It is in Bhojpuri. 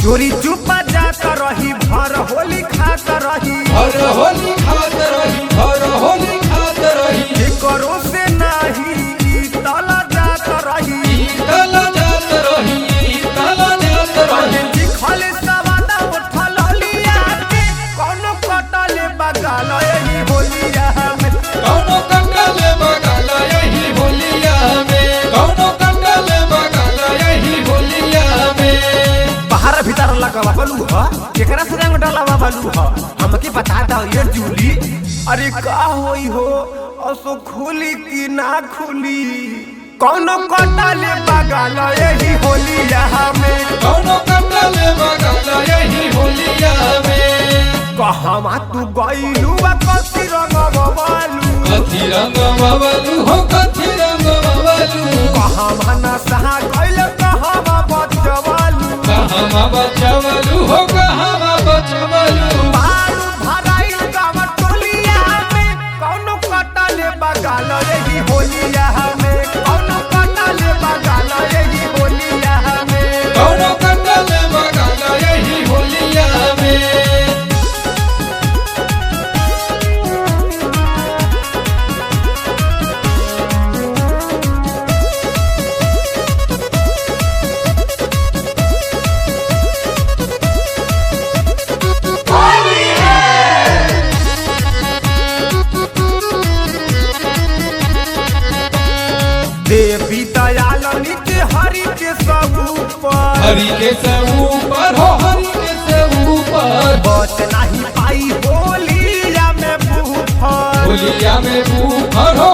चोरी चुपा जाता रही भर होली खाता रही हर होली खात रही हर होली खात रही करो से नहीं तला जाता रही तला जात रही तला जात रही खाले सवादा उठल लिया के कोनो कटले बगाल यही होलिया में कौनो कंडले बगल यही होलिया में कौनो कंडले बगल यही होलिया में बाहर भीतर लगा बलू ह केकरा से रंग डाला बलू ह हमके बता दो ये जूली अरे का होई हो असो खुली की ना खुली कोनो कटले बगाल यही होलिया में कौनो कंडले बगल यही होलिया में कहवा तू गइलू कथी रंग बबालू कथी रंग बबलू हो कथी रंग बबलू कहवा न सहा गइल कहवा बचवालू कहाँ बचवलू हो कहाँ बचवलू बालू भराई गाँव टोलिया में कौनो कटले बगाल यही होलिया में कौनो कटले बगाल यही होलिया में कौनो कंडले बगल यही होलिया में देवी दयाल नीचे हरि के सब ऊपर हरि के से ऊपर हो हरि के से ऊपर बच नहीं पाई होलिया में बूफर होलिया में बूफर हो